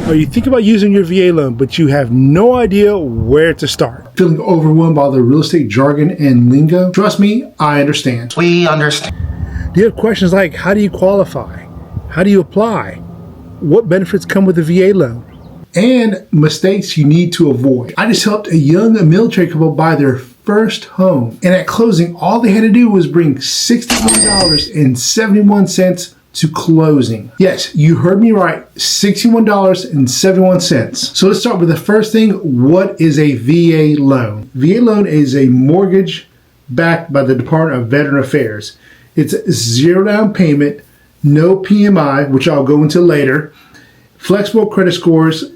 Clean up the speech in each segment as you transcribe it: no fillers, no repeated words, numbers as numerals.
Or you think about using your VA loan, but you have no idea where to start. Feeling overwhelmed by the real estate jargon and lingo? Trust me, I understand. We understand. Do you have questions like, how do you qualify? How do you apply? What benefits come with a VA loan? And mistakes you need to avoid. I just helped a young military couple buy their first home. And at closing, all they had to do was bring $61.71 to closing. Yes, you heard me right, $61.71. So let's start with the first thing. What is a VA loan? VA loan is a mortgage backed by the Department of Veteran Affairs. It's zero down payment, no PMI, which I'll go into later, flexible credit scores,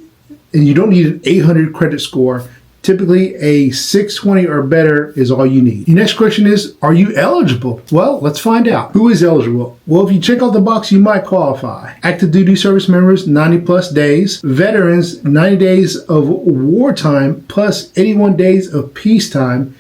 and you don't need an 800 credit score. Typically, a 620 or better is all you need. Your next question is, are you eligible? Well, let's find out. Who is eligible? Well, if you check off the box, you might qualify. Active duty service members, 90 plus days. Veterans, 90 days of wartime plus 81 days of peacetime.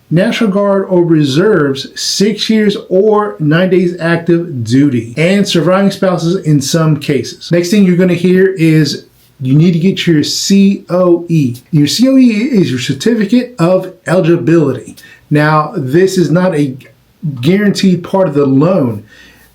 National Guard or Reserves, 6 years or 9 days active duty. And surviving spouses in some cases. Next thing you're going to hear is you need to get your COE. Your COE is your Certificate of Eligibility. Now, this is not a guaranteed part of the loan.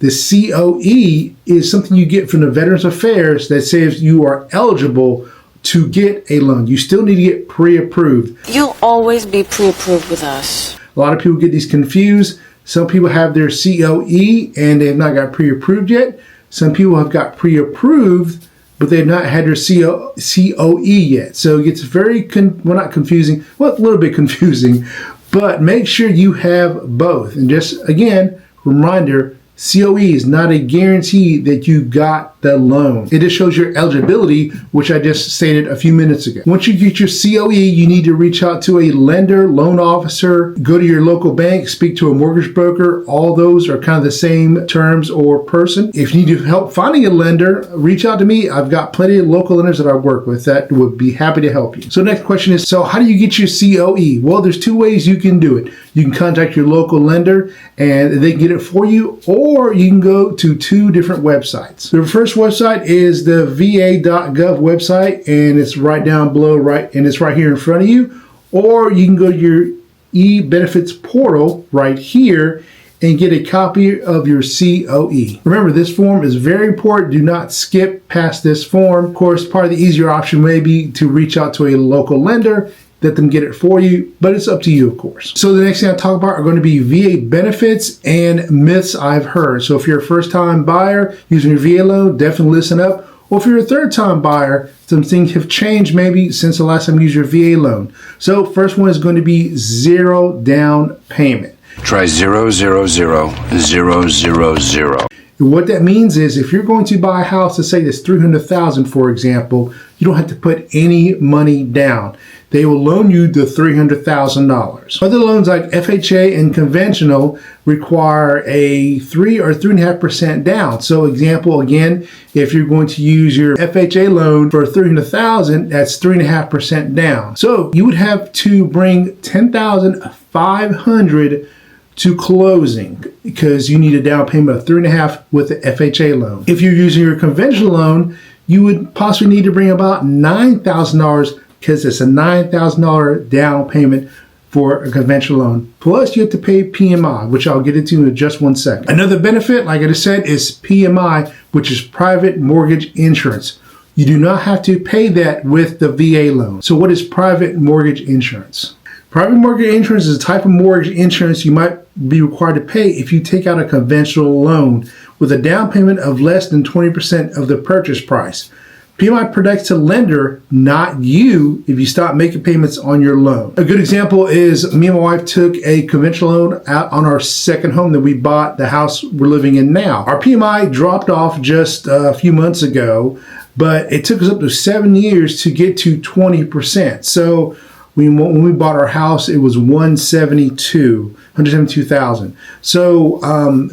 The COE is something you get from the Veterans Affairs that says you are eligible to get a loan. You still need to get pre-approved. You'll always be pre-approved with us. A lot of people get these confused. Some people have their COE and they have not got pre-approved yet. Some people have got pre-approved but they've not had their COE yet. So it gets very, not confusing, well, a little bit confusing, but make sure you have both. And just, again, reminder, COE is not a guarantee that you got the loan. It just shows your eligibility, which I just stated a few minutes ago. Once you get your COE, you need to reach out to a lender, loan officer, go to your local bank, speak to a mortgage broker. All those are kind of the same terms or person. If you need help finding a lender, reach out to me. I've got plenty of local lenders that I work with that would be happy to help you. So next question is, so how do you get your COE? Well, there's two ways you can do it. You can contact your local lender and they can get it for you, or you can go to two different websites. The first website is the VA.gov website, and it's right down below, and it's right here in front of you. Or you can go to your eBenefits portal right here and get a copy of your COE. Remember, this form is very important. Do not skip past this form. Of course, part of the easier option may be to reach out to a local lender, let them get it for you, but it's up to you, of course. So the next thing I talk about are going to be VA benefits and myths I've heard. So if you're a first-time buyer using your VA loan, definitely listen up. Or if you're a third-time buyer, some things have changed maybe since the last time you used your VA loan. So first one is going to be zero down payment. Try 0000000. What that means is if you're going to buy a house, let's say that's $300,000, for example, you don't have to put any money down. They will loan you the $300,000. Other loans like FHA and conventional require a 3 or 3.5% down. So example, again, if you're going to use your FHA loan for $300,000, that's 3.5% down. So you would have to bring $10,500 to closing because you need a down payment of 3.5% with the FHA loan. If you're using your conventional loan, you would possibly need to bring about $9,000 because it's a $9,000 down payment for a conventional loan. Plus you have to pay PMI, which I'll get into in just one second. Another benefit, like I just said, is PMI, which is private mortgage insurance. You do not have to pay that with the VA loan. So what is private mortgage insurance? Private mortgage insurance is a type of mortgage insurance you might be required to pay if you take out a conventional loan with a down payment of less than 20% of the purchase price. PMI protects the lender, not you, if you stop making payments on your loan. A good example is me and my wife took a conventional loan out on our second home that we bought, the house we're living in now. Our PMI dropped off just a few months ago, but it took us up to 7 years to get to 20%. So when we bought our house, it was $172,000. So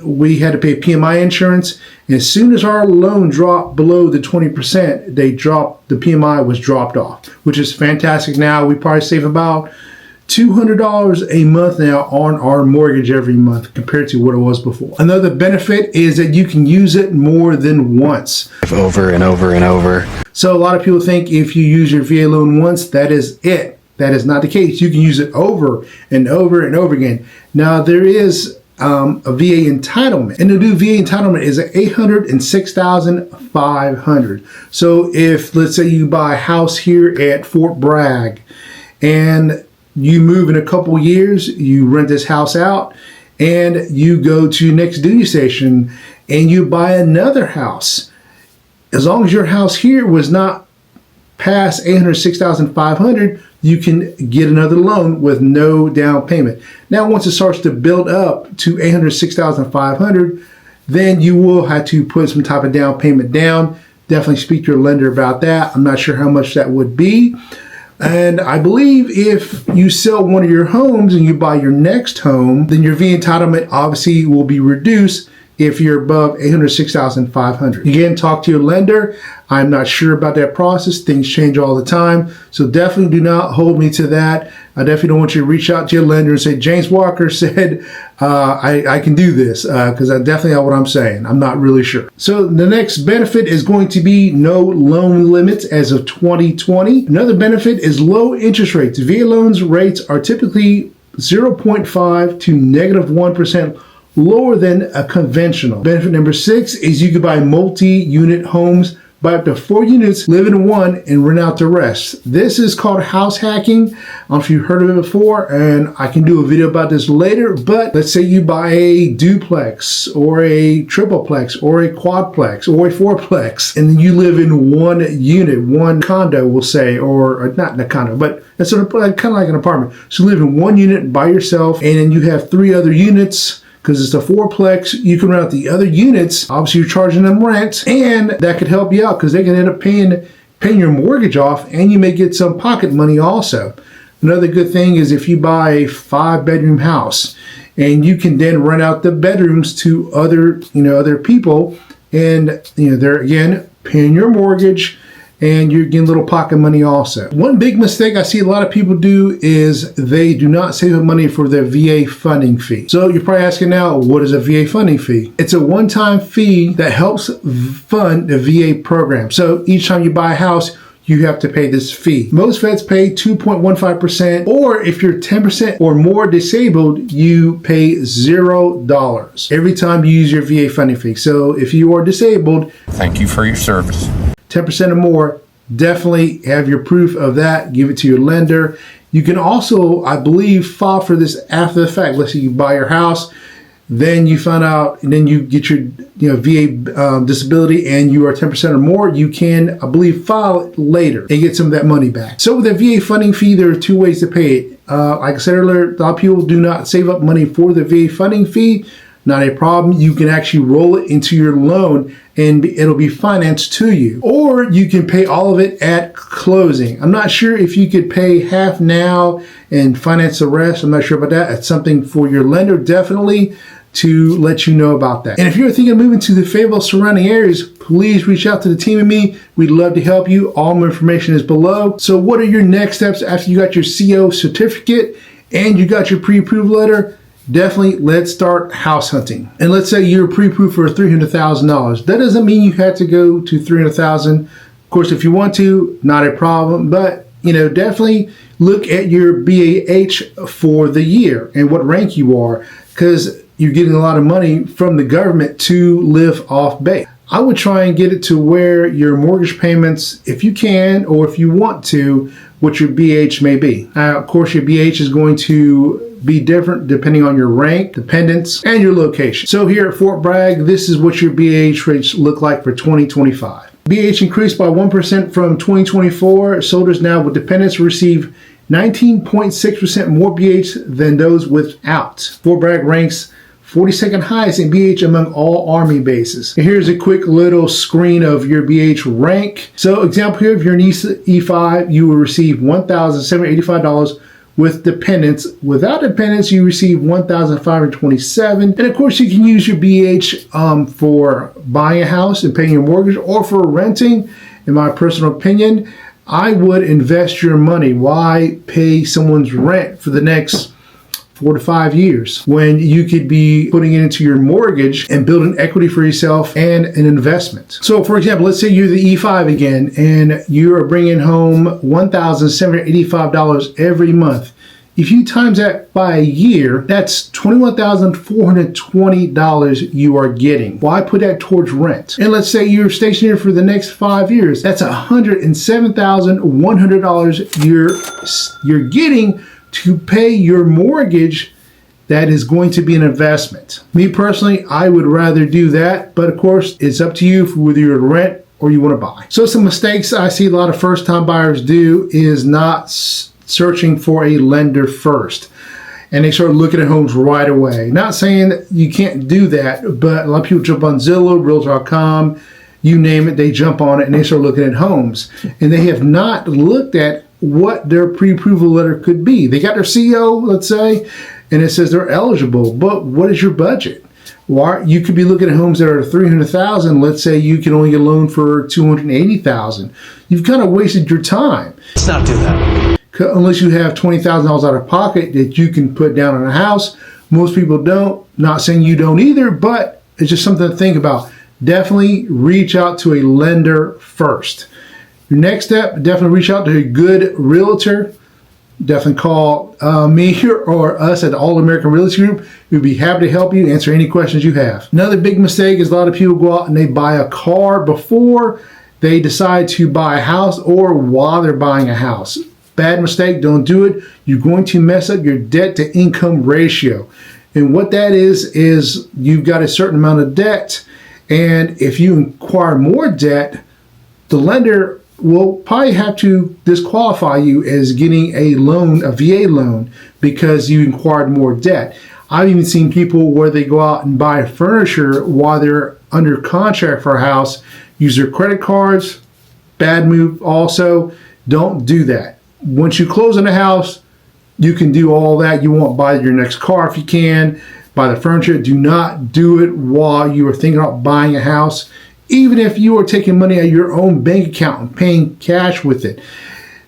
we had to pay PMI insurance. And as soon as our loan dropped below the 20%, the PMI was dropped off, which is fantastic. Now we probably save about $200 a month now on our mortgage every month compared to what it was before. Another benefit is that you can use it more than once. Over and over and over. So a lot of people think if you use your VA loan once, that is it. That is not the case. You can use it over and over and over again. Now there is a VA entitlement, and the new VA entitlement is $806,500. So if, let's say, you buy a house here at Fort Bragg and you move in a couple years, you rent this house out and you go to your next duty station and you buy another house, as long as your house here was not past $806,500, you can get another loan with no down payment. Now, once it starts to build up to $806,500, then you will have to put some type of down payment down. Definitely speak to your lender about that. I'm not sure how much that would be. And I believe if you sell one of your homes and you buy your next home, then your VA entitlement obviously will be reduced if you're above $806,500. Again, talk to your lender. I'm not sure about that process. Things change all the time. So definitely do not hold me to that. I definitely don't want you to reach out to your lender and say, James Walker said I can do this, because that's definitely not what I'm saying. I'm not really sure. So the next benefit is going to be no loan limits as of 2020. Another benefit is low interest rates. VA loans rates are typically 0.5 to negative 1% lower than a conventional. Benefit number 6 is you can buy multi-unit homes, buy up to 4 units, live in one, and rent out the rest. This is called house hacking. I don't know if you've heard of it before, and I can do a video about this later, but let's say you buy a duplex or a tripleplex or a quadplex or a fourplex, and then you live in one unit, one condo, we'll say, or not a condo, but it's kind of like an apartment. So you live in one unit by yourself, and then you have 3 other units. Because it's a fourplex, you can rent out the other units. Obviously, you're charging them rent, and that could help you out because they can end up paying your mortgage off, and you may get some pocket money also. Another good thing is if you buy a 5-bedroom house, and you can then rent out the bedrooms to other people, and they're again paying your mortgage, and you're getting a little pocket money also. One big mistake I see a lot of people do is they do not save up money for their VA funding fee. So you're probably asking now, what is a VA funding fee? It's a one-time fee that helps fund the VA program. So each time you buy a house, you have to pay this fee. Most vets pay 2.15%, or if you're 10% or more disabled, you pay $0 every time you use your VA funding fee. So if you are disabled, thank you for your service. 10% or more, definitely have your proof of that. Give it to your lender. You can also, I believe, file for this after the fact. Let's say you buy your house, then you find out, and then you get your VA disability, and you are 10% or more. You can, I believe, file it later and get some of that money back. So with the VA funding fee, there are 2 ways to pay it. Like I said earlier, a lot of people do not save up money for the VA funding fee. Not a problem. You can actually roll it into your loan and it'll be financed to you. Or you can pay all of it at closing. I'm not sure if you could pay half now and finance the rest. I'm not sure about that. It's something for your lender definitely to let you know about that. And if you're thinking of moving to the Fayetteville surrounding areas, please reach out to the team and me. We'd love to help you. All my information is below. So what are your next steps after you got your CO certificate and you got your pre-approved letter? Definitely, let's start house hunting. And let's say you're pre-approved for $300,000. That doesn't mean you have to go to $300,000. Of course, if you want to, not a problem. But definitely look at your BAH for the year and what rank you are, because you're getting a lot of money from the government to live off base. I would try and get it to where your mortgage payments, if you can or if you want to, what your BH may be. Of course, your BH is going to be different depending on your rank, dependents, and your location. So here at Fort Bragg, this is what your BH rates look like for 2025. BH increased by 1% from 2024. Soldiers now with dependents receive 19.6% more BH than those without. Fort Bragg ranks 42nd highest in BH among all Army bases. And here's a quick little screen of your BH rank. So example here, if you're an E5, you will receive $1,785 with dependents. Without dependents, you receive $1,527. And of course, you can use your BH for buying a house and paying your mortgage, or for renting, in my personal opinion. I would invest your money. Why pay someone's rent for the next 4 to 5 years when you could be putting it into your mortgage and building equity for yourself and an investment? So for example, let's say you're the E5 again and you are bringing home $1,785 every month. If you times that by a year, that's $21,420 you are getting. Why put that towards rent? And let's say you're stationed here for the next 5 years. That's $107,100 you're getting to pay your mortgage. That is going to be an investment. Me personally, I would rather do that, but of course, it's up to you for whether you're to rent or you want to buy. So some mistakes I see a lot of first-time buyers do is not searching for a lender first. And they start looking at homes right away. Not saying that you can't do that, but a lot of people jump on Zillow, Realtor.com, you name it, they jump on it and they start looking at homes. And they have not looked at what their pre-approval letter could be. They got their CO, let's say, and it says they're eligible, but what is your budget? Why you could be looking at homes that are $300,000. Let's say you can only get a loan for $280,000. You've kind of wasted your time. Let's not do that. Unless you have $20,000 out of pocket that you can put down on a house. Most people don't. Not saying you don't either, but it's just something to think about. Definitely reach out to a lender first. Your next step, definitely reach out to a good realtor. Definitely call me or us at the All American Realty Group. We'd be happy to help you, answer any questions you have. Another big mistake is a lot of people go out and they buy a car before they decide to buy a house or while they're buying a house. Bad mistake, don't do it. You're going to mess up your debt to income ratio. And what that is you've got a certain amount of debt. And if you acquire more debt, the lender will probably have to disqualify you as getting a loan, a VA loan, because you acquired more debt. I've even seen people where they go out and buy furniture while they're under contract for a house, use their credit cards. Bad move also. Don't do that. Once you close on a house, you can do all that. You won't buy your next car if you can, buy the furniture. Do not do it while you are thinking about buying a house. Even if you are taking money out of your own bank account and paying cash with it,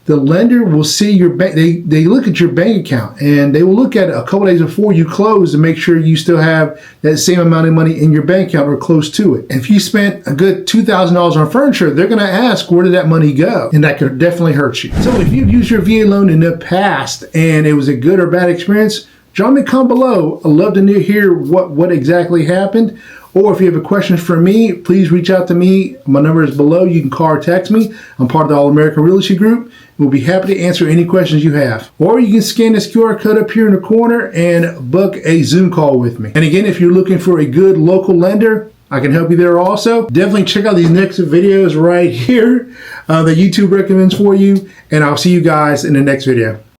the lender will see your bank. They look at your bank account and they will look at it a couple days before you close to make sure you still have that same amount of money in your bank account or close to it. And if you spent a good $2,000 on furniture, they're going to ask, where did that money go? And that could definitely hurt you. So if you've used your VA loan in the past and it was a good or bad experience, drop me a comment below. I'd love to hear what exactly happened. Or if you have a question for me, please reach out to me. My number is below. You can call or text me. I'm part of the All American Realty Group. We'll be happy to answer any questions you have. Or you can scan this QR code up here in the corner and book a Zoom call with me. And again, if you're looking for a good local lender, I can help you there also. Definitely check out these next videos right here that YouTube recommends for you. And I'll see you guys in the next video.